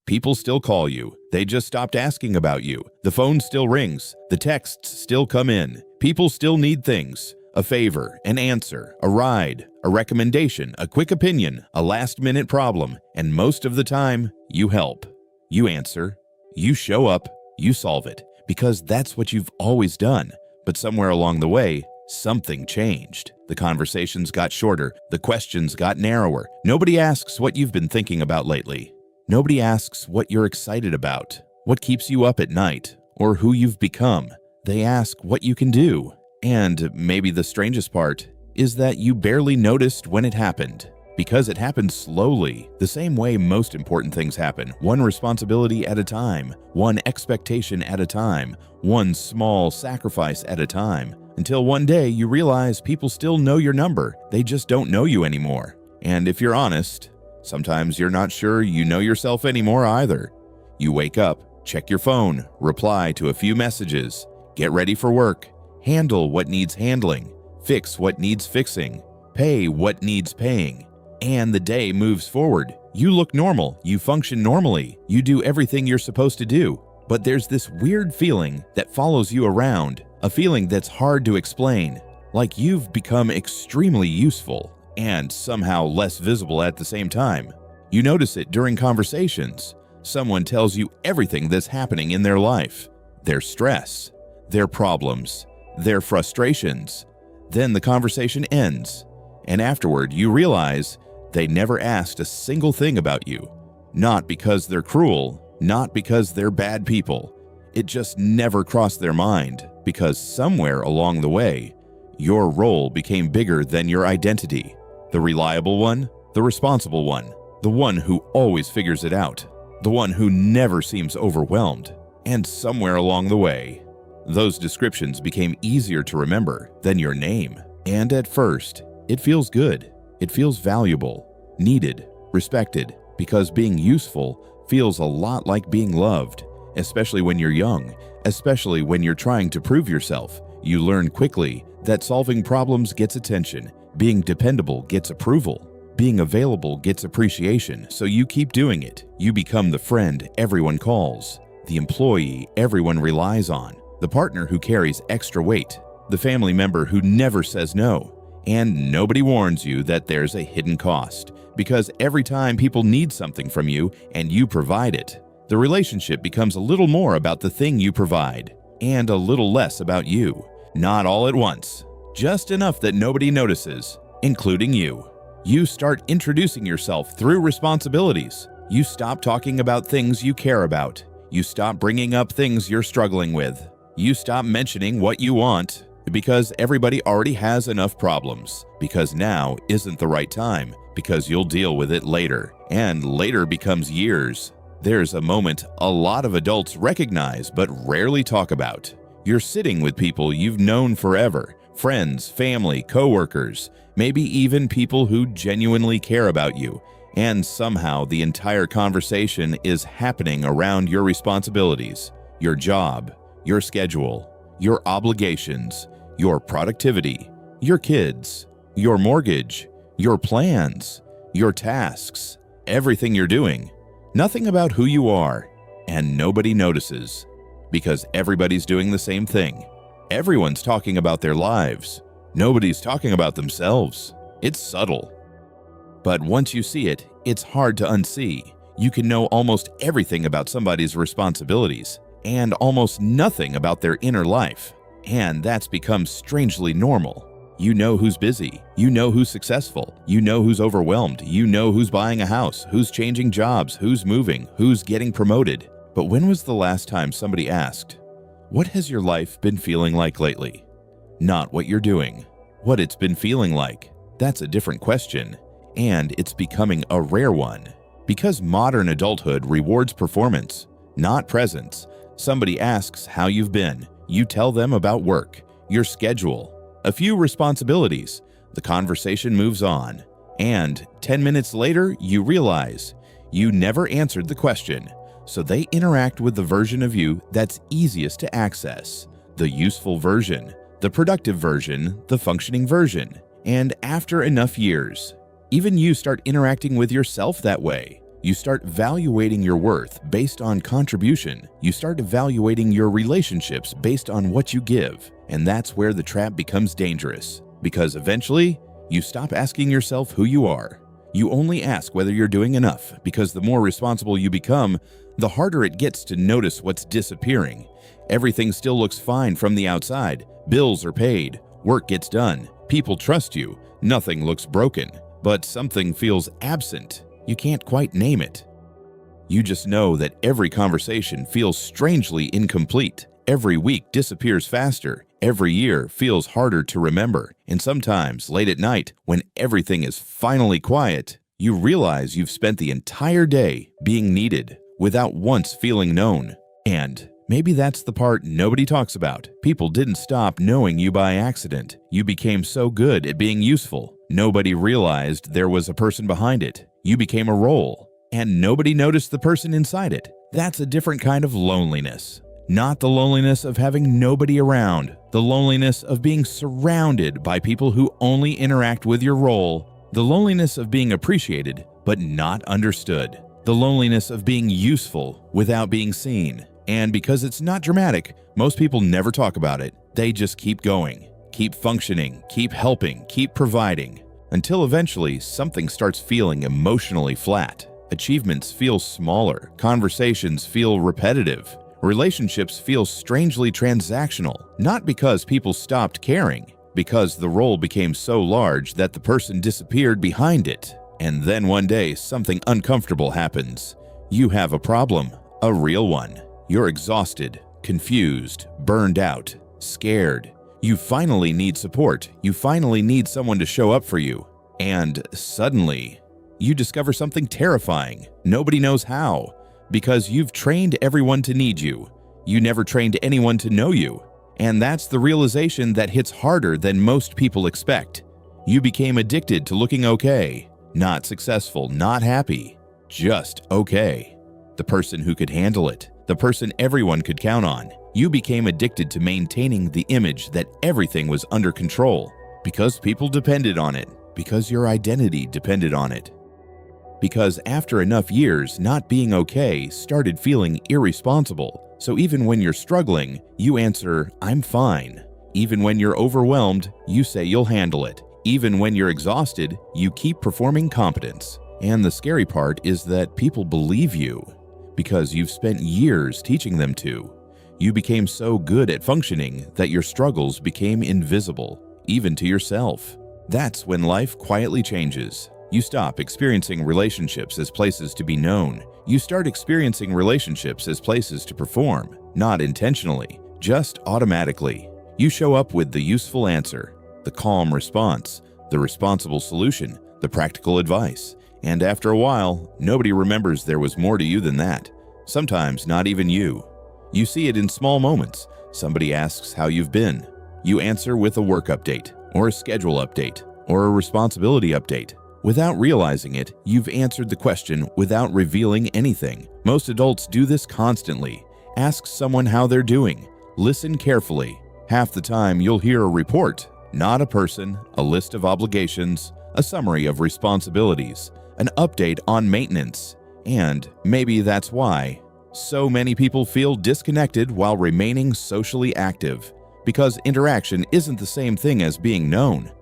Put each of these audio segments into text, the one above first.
People still call you. They just stopped asking about you. The phone still rings. The texts still come in. People still need things. A favor, an answer, a ride, a recommendation, a quick opinion, a last-minute problem, and most of the time, you help. You answer. You show up. You solve it. Because that's what you've always done. But somewhere along the way, something changed. The conversations got shorter. The questions got narrower. Nobody asks what you've been thinking about lately. Nobody asks what you're excited about, what keeps you up at night, or who you've become. They ask what you can do. And maybe the strangest part is that you barely noticed when it happened, because it happened slowly, the same way most important things happen, one responsibility at a time, one expectation at a time, one small sacrifice at a time, until one day you realize people still know your number, they just don't know you anymore. And if you're honest, sometimes you're not sure you know yourself anymore either. You wake up, check your phone, reply to a few messages, get ready for work, handle what needs handling, fix what needs fixing, pay what needs paying, and the day moves forward. You look normal, you function normally, you do everything you're supposed to do, but there's this weird feeling that follows you around, a feeling that's hard to explain, like you've become extremely useful and somehow less visible at the same time. You notice it during conversations. Someone tells you everything that's happening in their life, their stress, their problems, their frustrations. Then the conversation ends, and afterward you realize they never asked a single thing about you. Not because they're cruel, not because they're bad people. It just never crossed their mind, because somewhere along the way, your role became bigger than your identity. The reliable one, the responsible one, the one who always figures it out, the one who never seems overwhelmed. And somewhere along the way, those descriptions became easier to remember than your name. And at first, it feels good. It feels valuable, needed, respected, because being useful feels a lot like being loved, especially when you're young, especially when you're trying to prove yourself. You learn quickly that solving problems gets attention, being dependable gets approval, being available gets appreciation, so you keep doing it. You become the friend everyone calls, the employee everyone relies on, the partner who carries extra weight, the family member who never says no. And nobody warns you that there's a hidden cost, because every time people need something from you and you provide it, the relationship becomes a little more about the thing you provide and a little less about you. Not all at once, just enough that nobody notices, including you. You start introducing yourself through responsibilities. You stop talking about things you care about. You stop bringing up things you're struggling with. You stop mentioning what you want, because everybody already has enough problems, because now isn't the right time, because you'll deal with it later, and later becomes years. There's a moment a lot of adults recognize but rarely talk about. You're sitting with people you've known forever, friends, family, coworkers, maybe even people who genuinely care about you, and somehow the entire conversation is happening around your responsibilities, your job, your schedule, your obligations, your productivity, your kids, your mortgage, your plans, your tasks, everything you're doing. Nothing about who you are, and nobody notices, because everybody's doing the same thing. Everyone's talking about their lives. Nobody's talking about themselves. It's subtle. But once you see it, it's hard to unsee. You can know almost everything about somebody's responsibilities, and almost nothing about their inner life. And that's become strangely normal. You know who's busy, you know who's successful, you know who's overwhelmed, you know who's buying a house, who's changing jobs, who's moving, who's getting promoted. But when was the last time somebody asked, "What has your life been feeling like lately?" Not what you're doing, what it's been feeling like. That's a different question, and it's becoming a rare one. Because modern adulthood rewards performance, not presence. Somebody asks how you've been. You tell them about work, your schedule, a few responsibilities. The conversation moves on, and 10 minutes later, you realize you never answered the question. So they interact with the version of you that's easiest to access, the useful version, the productive version, the functioning version. And after enough years, even you start interacting with yourself that way. You start evaluating your worth based on contribution. You start evaluating your relationships based on what you give. And that's where the trap becomes dangerous. Because eventually, you stop asking yourself who you are. You only ask whether you're doing enough, because the more responsible you become, the harder it gets to notice what's disappearing. Everything still looks fine from the outside. Bills are paid. Work gets done. People trust you. Nothing looks broken. But something feels absent. You can't quite name it. You just know that every conversation feels strangely incomplete. Every week disappears faster. Every year feels harder to remember. And sometimes, late at night, when everything is finally quiet, you realize you've spent the entire day being needed without once feeling known. And maybe that's the part nobody talks about. People didn't stop knowing you by accident. You became so good at being useful. Nobody realized there was a person behind it. You became a role, and nobody noticed the person inside it. That's a different kind of loneliness. Not the loneliness of having nobody around, the loneliness of being surrounded by people who only interact with your role, the loneliness of being appreciated but not understood, the loneliness of being useful without being seen. And because it's not dramatic, most people never talk about it. They just keep going, keep functioning, keep helping, keep providing, until eventually something starts feeling emotionally flat. Achievements feel smaller, conversations feel repetitive, relationships feel strangely transactional, not because people stopped caring, because the role became so large that the person disappeared behind it. And then one day, something uncomfortable happens. You have a problem, a real one. You're exhausted, confused, burned out, scared. You finally need support. You finally need someone to show up for you. And suddenly, you discover something terrifying. Nobody knows how. Because you've trained everyone to need you. You never trained anyone to know you. And that's the realization that hits harder than most people expect. You became addicted to looking okay. Not successful, not happy. Just okay. The person who could handle it. The person everyone could count on. You became addicted to maintaining the image that everything was under control. Because people depended on it. Because your identity depended on it. Because after enough years, not being okay started feeling irresponsible. So even when you're struggling, you answer, "I'm fine." Even when you're overwhelmed, you say you'll handle it. Even when you're exhausted, you keep performing competence. And the scary part is that people believe you because you've spent years teaching them to. You became so good at functioning that your struggles became invisible, even to yourself. That's when life quietly changes. You stop experiencing relationships as places to be known. You start experiencing relationships as places to perform, not intentionally, just automatically. You show up with the useful answer, the calm response, the responsible solution, the practical advice. And after a while, nobody remembers there was more to you than that. Sometimes not even you. You see it in small moments. Somebody asks how you've been. You answer with a work update, or a schedule update, or a responsibility update. Without realizing it, you've answered the question without revealing anything. Most adults do this constantly. Ask someone how they're doing. Listen carefully. Half the time you'll hear a report, not a person, a list of obligations, a summary of responsibilities, an update on maintenance. And maybe that's why so many people feel disconnected while remaining socially active. Because interaction isn't the same thing as being known.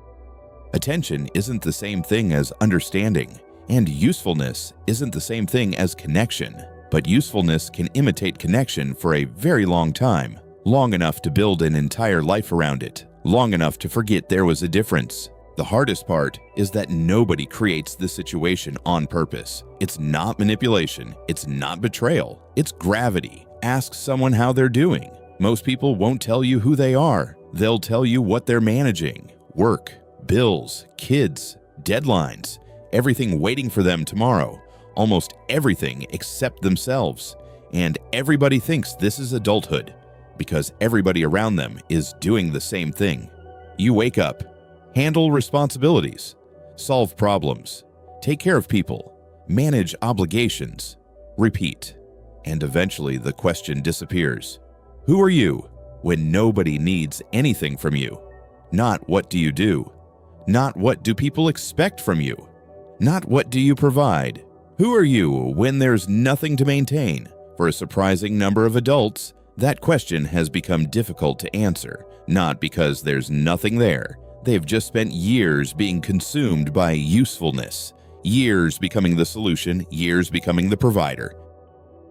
Attention isn't the same thing as understanding, and usefulness isn't the same thing as connection. But usefulness can imitate connection for a very long time, long enough to build an entire life around it, long enough to forget there was a difference. The hardest part is that nobody creates the situation on purpose. It's not manipulation, it's not betrayal, it's gravity. Ask someone how they're doing. Most people won't tell you who they are. They'll tell you what they're managing. Work, bills, kids, deadlines, everything waiting for them tomorrow, almost everything except themselves. And everybody thinks this is adulthood because everybody around them is doing the same thing. You wake up, handle responsibilities, solve problems, take care of people, manage obligations, repeat, and eventually the question disappears. Who are you when nobody needs anything from you? Not what do you do? Not what do people expect from you? Not what do you provide? Who are you when there's nothing to maintain? For a surprising number of adults, that question has become difficult to answer, not because there's nothing there. They've just spent years being consumed by usefulness, years becoming the solution, years becoming the provider,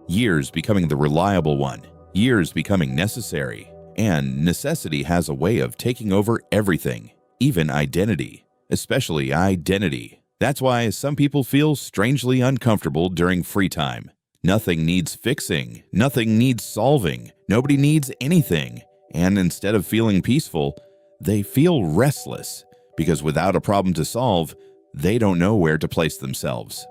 years becoming the reliable one, years becoming necessary. And necessity has a way of taking over everything, even identity, especially identity. That's why some people feel strangely uncomfortable during free time. Nothing needs fixing, nothing needs solving, nobody needs anything. And instead of feeling peaceful, they feel restless because without a problem to solve, they don't know where to place themselves.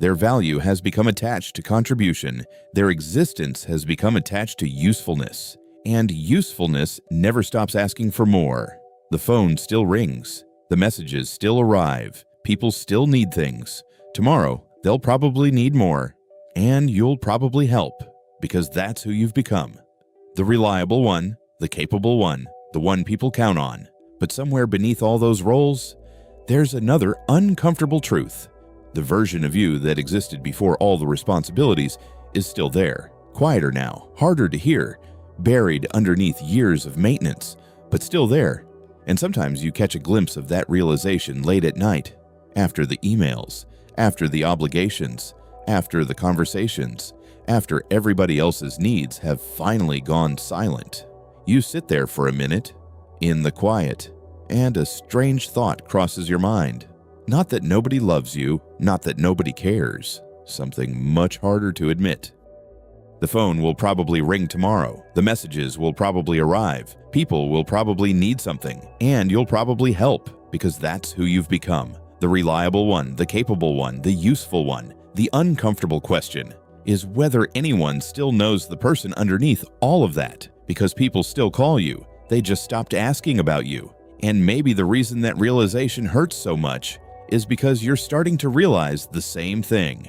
Their value has become attached to contribution. Their existence has become attached to usefulness. And usefulness never stops asking for more. The phone still rings. The messages still arrive. People still need things. Tomorrow, they'll probably need more. And you'll probably help, because that's who you've become. The reliable one, the capable one, the one people count on. But somewhere beneath all those roles, there's another uncomfortable truth. The version of you that existed before all the responsibilities is still there, quieter now, harder to hear, buried underneath years of maintenance, but still there. And sometimes you catch a glimpse of that realization late at night, after the emails, after the obligations, after the conversations, after everybody else's needs have finally gone silent. You sit there for a minute, in the quiet, and a strange thought crosses your mind. Not that nobody loves you, not that nobody cares, something much harder to admit. The phone will probably ring tomorrow, the messages will probably arrive, people will probably need something, and you'll probably help, because that's who you've become. The reliable one, the capable one, the useful one. The uncomfortable question is whether anyone still knows the person underneath all of that, because people still call you, they just stopped asking about you. And maybe the reason that realization hurts so much is because you're starting to realize the same thing.